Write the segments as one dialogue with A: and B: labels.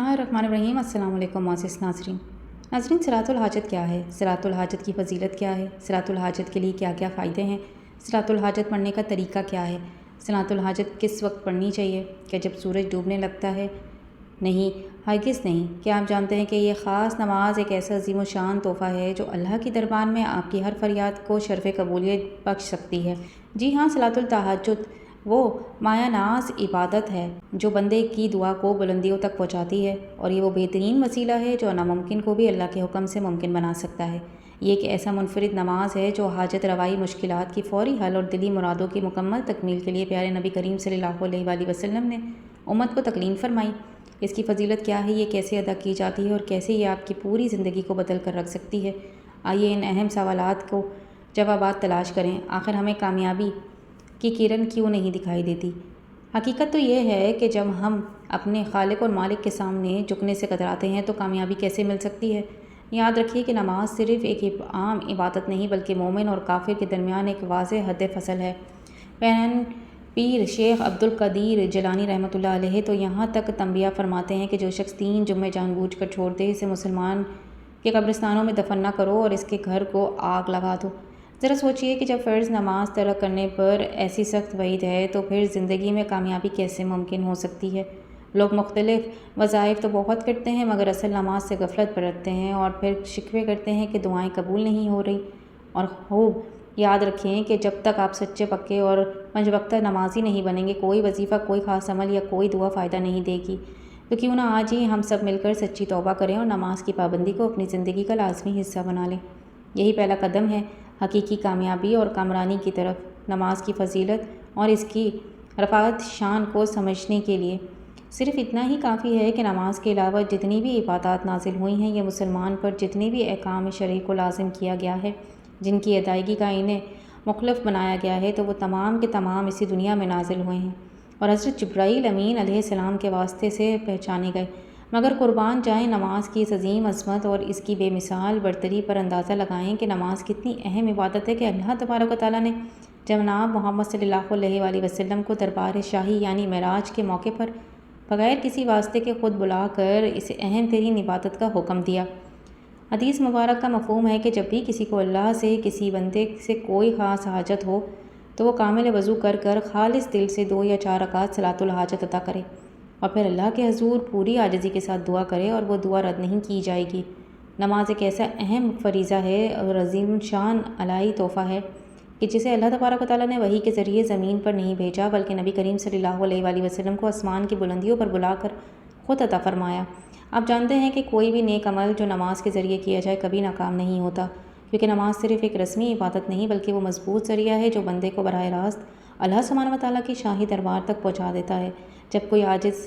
A: बिस्मिल्लाहिर्रहमानिर्रहीम। अस्सलाम वालेकुम मोअज़्ज़िज़ नाज़रीन, सलातुल हाजत क्या है? सलातुल हाजत की फ़जीलत क्या है? सलातुल हाजत के लिए क्या क्या फ़ायदे हैं? सलातुल हाजत पढ़ने का तरीका क्या है? सलातुल हाजत किस वक्त पढ़नी चाहिए? क्या जब सूरज डूबने लगता है? नहीं, हरगिज़ नहीं। क्या आप जानते हैं कि ये ख़ास नमाज एक ऐसा अज़ीम शान तोहफ़ा है जो अल्लाह की दरबार में आपकी हर फरियाद को शर्फ़ कबूलियत बख्श सकती है। जी हाँ, सलातुल तहज्जुद वो माया नाज इबादत है जो बंदे की दुआ को बुलंदियों तक पहुँचाती है, और ये वो बेहतरीन वसीला है जो नामुमकिन को भी अल्लाह के हुक्म से मुमकिन बना सकता है। ये एक ऐसा मुनफरिद नमाज है जो हाजत रवाई, मुश्किलात की फ़ौरी हल और दिली मुरादों की मुकम्मल तकमील के लिए प्यारे नबी करीम सल्लल्लाहु अलैहि वसल्लम ने उम्मत को तकलीम फरमाई। इसकी फ़जीलत क्या है, ये कैसे अदा की जाती है और कैसे ये आपकी पूरी ज़िंदगी को बदल कर रख सकती है। आइए इन अहम सवालात को जवाबात तलाश करें। आखिर हमें कामयाबी की किरण क्यों नहीं दिखाई देती? हकीकत तो ये है कि जब हम अपने खालिक और मालिक के सामने झुकने से कतराते हैं तो कामयाबी कैसे मिल सकती है। याद रखिए कि नमाज सिर्फ़ एक आम इबादत नहीं बल्कि मोमिन और काफिर के दरमियान एक वाज़ेह हद फसल है। पैन पीर शेख अब्दुल कदीर जिलानी रहमतुल्लाह अलैह तो यहाँ तक तंबिया फरमाते हैं कि जो शख्स 3 जुम्मे जानबूझकर छोड़ दे, इसे मुसलमान के कब्रिस्तानों में दफन न करो और इसके घर को आग लगा दो। ज़रा सोचिए कि जब फ़र्ज़ नमाज तर्क करने पर ऐसी सख्त वईद है तो फिर ज़िंदगी में कामयाबी कैसे मुमकिन हो सकती है। लोग मुख्तलिफ़ वज़ाइफ तो बहुत करते हैं मगर असल नमाज से गफलत बरतते हैं और फिर शिकवे करते हैं कि दुआएं कबूल नहीं हो रही। और खूब याद रखें कि जब तक आप सच्चे पक्के और पंजवक्ता नमाजी नहीं बनेंगे, कोई वजीफ़ा, कोई ख़ास अमल या कोई दुआ फ़ायदा नहीं देगी। तो क्यों ना आज ही हम सब मिलकर सच्ची तौबा करें और नमाज की पाबंदी को अपनी ज़िंदगी का लाजमी हिस्सा बना लें। यही पहला कदम है हकीकी कामयाबी और कामरानी की तरफ। नमाज की फ़जीलत और इसकी रफ़ात शान को समझने के लिए सिर्फ़ इतना ही काफ़ी है कि नमाज के अलावा जितनी भी इबादत नाजिल हुई हैं, ये मुसलमान पर जितने भी अहकाम शरई को लाजिम किया गया है, जिनकी अदायगी का इन्हें मुख्तलिफ बनाया गया है, तो वो तमाम के तमाम इसी दुनिया में नाजिल हुए हैं और हज़रत जिब्राईल अमीन अलैहिस्सलाम के वास्ते से पहचाने गए। मगर कुर्बान जाएँ नमाज की इस अज़ीम अज़मत और इसकी बेमिसाल बरतरी पर अंदाज़ा लगाएँ कि नमाज कितनी अहम इबादत है कि अल्लाह तबारक व तआला ने जनाब मोहम्मद सल्लल्लाहु अलैहि वसल्लम को दरबार शाही यानी मेराज के मौके पर बग़ैर किसी वास्ते के ख़ुद बुलाकर इसे अहम तरीन इबादत का हुक्म दिया। हदीस मुबारक का मफ़हूम है कि जब भी किसी को अल्लाह से किसी बंदे से कोई ख़ास हाजत हो तो वो कामिल वज़ू कर खालिस दिल से 2 या 4 रकात सलातुल हाजत अता करे और फिर अल्लाह के हज़ूर पूरी आजिज़ी के साथ दुआ करे और वो दुआ रद्द नहीं की जाएगी। नमाज एक ऐसा अहम फ़रीज़ा है और अज़ीम शान अलाई तोहफ़ा है कि जिसे अल्लाह तबारक व तआला ने वही के ज़रिए ज़मीन पर नहीं भेजा बल्कि नबी करीम सल्लल्लाहु अलैहि वसल्लम को आसमान की बुलंदियों पर बुलाकर ख़ुद अता फ़रमाया। आप जानते हैं कि कोई भी नेक अमल जो नमाज के ज़रिए किया जाए कभी नाकाम नहीं होता, क्योंकि नमाज सिर्फ़ एक रस्मी इबादत नहीं बल्कि वो मजबूत ज़रिया है जो बंदे को बराह रास्त अल्लाह सुब्हानहू व तआला की शाही दरबार तक पहुँचा देता है। जब कोई आजिज़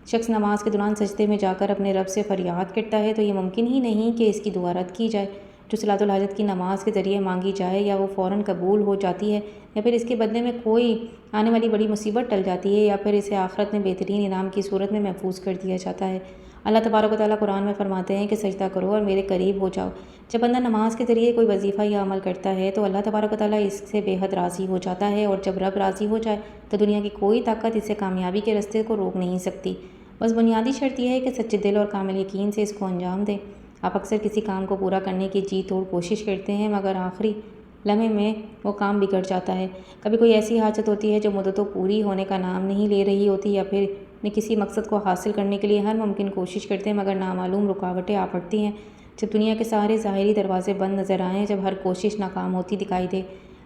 A: शख्स नमाज के दौरान सजदे में जाकर अपने रब से फरियाद करता है तो ये मुमकिन ही नहीं कि इसकी दुआ रद्द की जाए। जो सलातुल हाजत की नमाज के ज़रिए मांगी जाए या वो फ़ौरन कबूल हो जाती है या फिर इसके बदले में कोई आने वाली बड़ी मुसीबत टल जाती है या फिर इसे आखिरत में बेहतरीन इनाम की सूरत में महफूज कर दिया जाता है। अल्लाह तबारक व तआला कुरान में फरमाते हैं कि सजदा करो और मेरे करीब हो जाओ। जब बंदा नमाज के ज़रिए कोई वजीफ़ा या अमल करता है तो अल्लाह तबारक व तआला इससे बेहद राज़ी हो जाता है, और जब रब राज़ी हो जाए तो दुनिया की कोई ताकत इसे कामयाबी के रास्ते को रोक नहीं सकती। बस बुनियादी शर्त यह है कि सच्चे दिल और कामिल यकीन से इसको अंजाम दें। आप अक्सर किसी काम को पूरा करने की जी तोड़ कोशिश करते हैं मगर आखिरी लम्हे में वो काम बिगड़ जाता है। कभी कोई ऐसी हाजत होती है जो मुद्दतों पूरी होने का नाम नहीं ले रही होती, या फिर किसी मकसद को हासिल करने के लिए हर मुमकिन कोशिश करते हैं मगर नामालूम रुकावटें आ पड़ती हैं। जब दुनिया के सारे ज़ाहिरी दरवाजे बंद नज़र आएँ, जब हर कोशिश नाकाम होती दिखाई दे,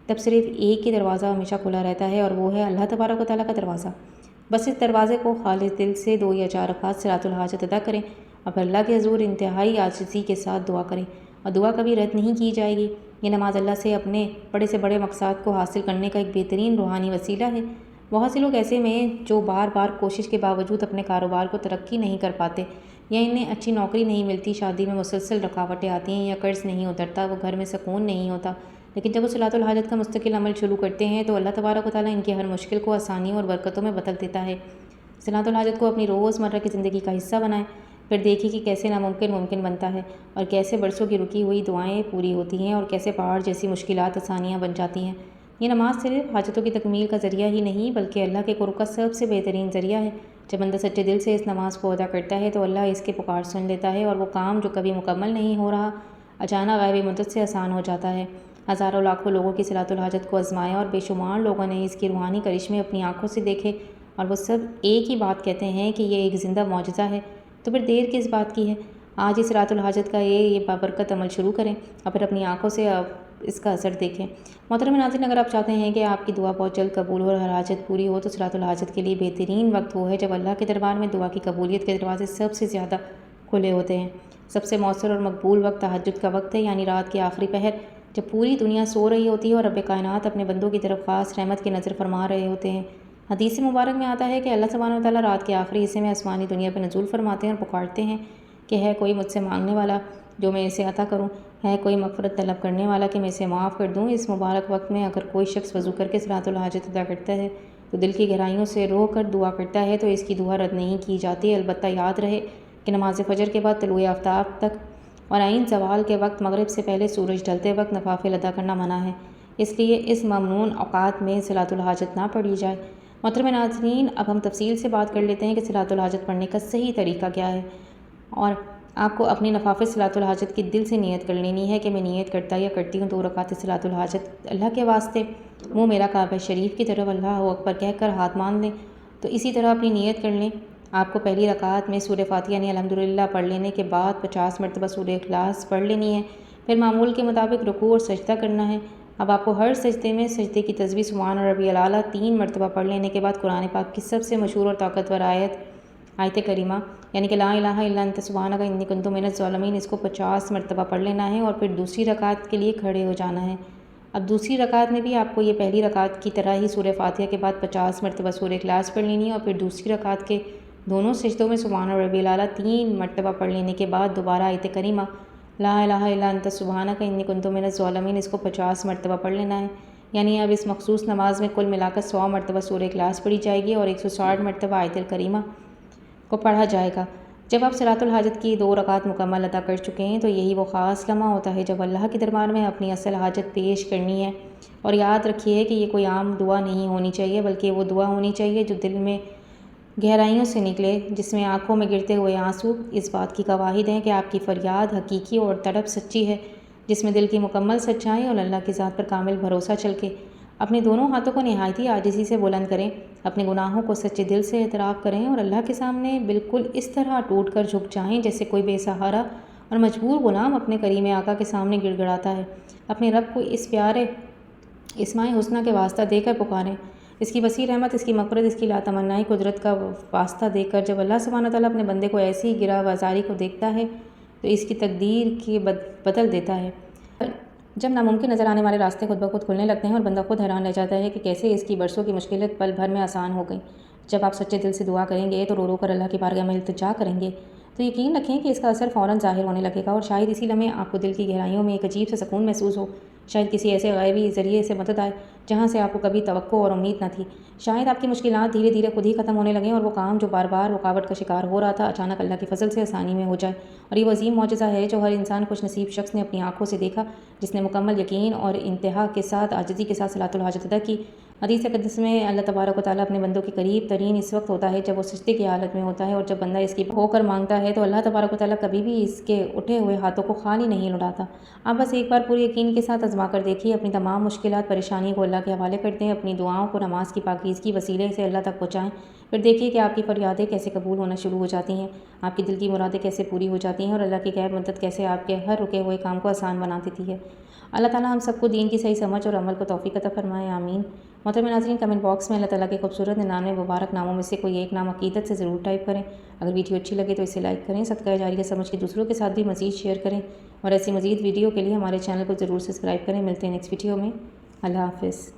A: तब सिर्फ़ एक ही दरवाज़ा हमेशा खुला रहता है और वो है अल्लाह तबारक व तआला का दरवाज़ा। बस इस दरवाज़े को खालिस दिल से 2 या 4 रकात सलातुल हाजत अदा करें और फिर अल्लाह के हज़ूर इंतहाई आजिज़ी के साथ दुआ करें और दुआ कभी रद्द नहीं की जाएगी। ये नमाज अल्लाह से अपने बड़े से बड़े मकसद को हासिल करने का एक बेहतरीन रूहानी वसीला है। बहुत से लोग ऐसे में जो बार बार कोशिश के बावजूद अपने कारोबार को तरक्की नहीं कर पाते, या इन्हें अच्छी नौकरी नहीं मिलती, शादी में मुसलसल रुकावटें आती हैं या कर्ज़ नहीं उतरता, वो घर में सुकून नहीं होता, लेकिन जब वो सलातुल हाजत का मुस्तकिल अमल शुरू करते हैं तो अल्लाह तबारक व तआला इनकी हर मुश्किल को आसानी और बरकतों में बदल देता है। सलातुल हाजत को अपनी रोज़मर्रा की ज़िंदगी का हिस्सा बनाएं, फिर देखिए कि कैसे नामुमकिन मुमकिन बनता है और कैसे बरसों की रुकी हुई दुआएं पूरी होती हैं और कैसे पहाड़ जैसी मुश्किलात आसानियाँ बन जाती हैं। ये नमाज सिर्फ हाजतों की तकमील का ज़रिया ही नहीं बल्कि अल्लाह के कुर्ब का सबसे बेहतरीन ज़रिया है। جب بندہ سچے دل سے اس نماز کو ادا کرتا ہے تو اللہ اس کے پکار سن لیتا ہے اور وہ کام جو کبھی مکمل نہیں ہو رہا اچانک غیبی مدد سے آسان ہو جاتا ہے۔ ہزاروں لاکھوں لوگوں کی صلاۃ الحاجت کو آزمایا اور بے شمار لوگوں نے اس کی روحانی کرشمے اپنی آنکھوں سے دیکھے اور وہ سب ایک ہی بات کہتے ہیں کہ یہ ایک زندہ معجزہ ہے۔ تو پھر دیر کس بات کی ہے؟ آج ہی صلاۃ الحاجت کا یہ بابرکت عمل شروع کریں اور پھر اپنی آنکھوں سے اس کا اثر دیکھیں۔ محترم ناظرین، اگر آپ چاہتے ہیں کہ آپ کی دعا بہت جلد قبول ہو اور ہر حاجت پوری ہو تو صلاۃ الحاجت کے لیے بہترین وقت وہ ہے جب اللہ کے دربار میں دعا کی قبولیت کے دروازے سب سے زیادہ کھلے ہوتے ہیں۔ سب سے مؤثر اور مقبول وقت تہجد کا وقت ہے، یعنی رات کے آخری پہر، جب پوری دنیا سو رہی ہوتی ہے اور رب کائنات اپنے بندوں کی طرف خاص رحمت کی نظر فرما رہے ہوتے ہیں۔ حدیث مبارک میں آتا ہے کہ اللہ سبحانہ و تعالیٰ رات کے آخری حصے میں آسمانی دنیا پہ نزول فرماتے ہیں اور پکارتے ہیں کہ ہے کوئی مجھ سے مانگنے والا جو میں اسے عطا کروں، ہے کوئی مغفرت طلب کرنے والا کہ میں اسے معاف کر دوں۔ اس مبارک وقت میں اگر کوئی شخص وضو کر کے صلاۃ الحاجت ادا کرتا ہے تو دل کی گہرائیوں سے رو کر دعا کرتا ہے تو اس کی دعا رد نہیں کی جاتی۔ البتہ یاد رہے کہ نماز فجر کے بعد طلوع آفتاب تک اور عین زوال کے وقت مغرب سے پہلے سورج ڈھلتے وقت نوافل ادا کرنا منع ہے، اس لیے اس ممنون اوقات میں صلاۃ الحاجت نہ پڑھی جائے۔ محترم ناظرین، اب ہم تفصیل سے بات کر لیتے ہیں کہ صلاۃ الحاجت پڑھنے کا صحیح طریقہ کیا ہے، اور آپ کو اپنی نفافل صلاۃ الحاجت کی دل سے نیت کر لینی ہے کہ میں نیت کرتا یا کرتی ہوں 2 رکعت صلاۃ الحاجت اللہ کے واسطے، منہ میرا کعبہ شریف کی طرف اللہ اکبر کہہ کر ہاتھ مان لیں۔ تو اسی طرح اپنی نیت کر لیں۔ آپ کو پہلی رکعت میں سورہ فاتحہ یعنی الحمدللہ پڑھ لینے کے بعد 50 مرتبہ سورہ اخلاص پڑھ لینی ہے، پھر معمول کے مطابق رکوع اور سجدہ کرنا ہے۔ اب آپ کو ہر سجدے میں سجدے کی تسبیح سبحان ربی الاعلیٰ 3 مرتبہ پڑھ لینے کے بعد قرآن پاک کی سب سے مشہور اور طاقتور آیت کریمہ یعنی کہ لا الہ الا انت سبحانک انی کنت من الظالمین، اس کو 50 مرتبہ پڑھ لینا ہے اور پھر دوسری رکعت کے لیے کھڑے ہو جانا ہے۔ اب دوسری رکعت میں بھی آپ کو یہ پہلی رکعت کی طرح ہی سورہ فاتحہ کے بعد 50 مرتبہ سورہ اخلاص پڑھ لینی ہے اور پھر دوسری رکعت کے دونوں سجدوں میں سبحان ربی الاعلیٰ 3 مرتبہ پڑھ لینے کے بعد دوبارہ آیت کریمہ لا الہ الا انت سبحانک انی کنت من الظالمین، اس کو 50 مرتبہ پڑھ لینا ہے۔ یعنی اب اس مخصوص نماز میں کل ملا کر 100 مرتبہ سورہ اخلاص پڑھی جائے گی اور 160 مرتبہ آیت کریمہ کو پڑھا جائے گا۔ جب آپ صلاۃ الحاجت کی 2 رکعت مکمل ادا کر چکے ہیں تو یہی وہ خاص لمحہ ہوتا ہے جب اللہ کے دربار میں اپنی اصل حاجت پیش کرنی ہے، اور یاد رکھیے کہ یہ کوئی عام دعا نہیں ہونی چاہیے بلکہ وہ دعا ہونی چاہیے جو دل میں گہرائیوں سے نکلے، جس میں آنکھوں میں گرتے ہوئے آنسو اس بات کی گواہی دیں کہ آپ کی فریاد حقیقی اور تڑپ سچی ہے، جس میں دل کی مکمل سچائی اور اللہ کی ذات پر کامل بھروسہ چھلکے۔ اپنے دونوں ہاتھوں کو نہایت ہی عاجزی سے بلند کریں، اپنے گناہوں کو سچے دل سے اعتراف کریں اور اللہ کے سامنے بالکل اس طرح ٹوٹ کر جھک جائیں جیسے کوئی بے سہارا اور مجبور غلام اپنے کریم آقا کے سامنے گڑ گڑاتا ہے۔ اپنے رب کو اس پیارے اسماء حسنہ کے واسطہ دے کر پکاریں، اس کی وسیع رحمت، اس کی مغفرت، اس کی لاتمنائی قدرت کا واسطہ دے کر۔ جب اللہ سبحانہ تعالیٰ اپنے بندے کو ایسی گرہ بازاری کو دیکھتا ہے تو اس کی تقدیر کی بدل دیتا ہے۔ جب ناممکن نظر آنے والے راستے خود بخود کھلنے لگتے ہیں اور بندہ خود حیران رہ جاتا ہے کہ کیسے اس کی برسوں کی مشکلات پل بھر میں آسان ہو گئی۔ جب آپ سچے دل سے دعا کریں گے تو رو رو کر اللہ کی بارگاہ میں التجا کریں گے تو یقین رکھیں کہ اس کا اثر فوراً ظاہر ہونے لگے گا، اور شاید اسی لمحے آپ کو دل کی گہرائیوں میں ایک عجیب سا سکون محسوس ہو، شاید کسی ایسے غیبی ذریعے سے مدد آئے جہاں سے آپ کو کبھی توقع اور امید نہ تھی، شاید آپ کی مشکلات دھیرے دھیرے خود ہی ختم ہونے لگیں اور وہ کام جو بار بار رکاوٹ کا شکار ہو رہا تھا اچانک اللہ کے فضل سے آسانی میں ہو جائے۔ اور یہ وہ عظیم معجزہ ہے جو ہر انسان خوش نصیب شخص نے اپنی آنکھوں سے دیکھا جس نے مکمل یقین اور انتہا کے ساتھ عاجزی کے ساتھ صلاۃ الحاجت ادا کی۔ حدیث اقدس میں اللہ تبارک و تعالیٰ اپنے بندوں کے قریب ترین اس وقت ہوتا ہے جب وہ سجدے کی حالت میں ہوتا ہے، اور جب بندہ اس کی ہو کر مانگتا ہے تو اللہ تبارک و تعالیٰ کبھی بھی اس کے اٹھے ہوئے ہاتھوں کو خالی نہیں لوٹاتا۔ آپ بس ایک بار پورے یقین کے ساتھ آزما کر دیکھیے، اپنی تمام مشکلات پریشانی کو اللہ کے حوالے کر دیں، اپنی دعاؤں کو نماز کی پاکیزگی وسیلے سے اللہ تک پہنچائیں، پھر دیکھیے کہ آپ کی فریادیں کیسے قبول ہونا شروع ہو جاتی ہیں، آپ کی دل کی مرادیں کیسے پوری ہو جاتی ہیں اور اللہ کی غیب مدد کیسے آپ کے ہر رکے ہوئے کام کو آسان بنا دیتی ہے۔ اللہ تعالیٰ ہم سب کو دین کی صحیح سمجھ اور عمل کو توفیق عطا فرمائے، آمین۔ محترم ناظرین، کمنٹ باکس میں اللہ تعالیٰ کے خوبصورت 99 مبارک ناموں میں سے کوئی ایک نام عقیدت سے ضرور ٹائپ کریں۔ اگر ویڈیو اچھی لگے تو اسے لائک کریں، صدقہ جاریہ سمجھ کے دوسروں کے ساتھ بھی مزید شیئر کریں، اور ایسی مزید ویڈیو کے لیے ہمارے چینل کو ضرور سبسکرائب کریں۔ ملتے ہیں نیکسٹ ویڈیو میں، اللہ حافظ۔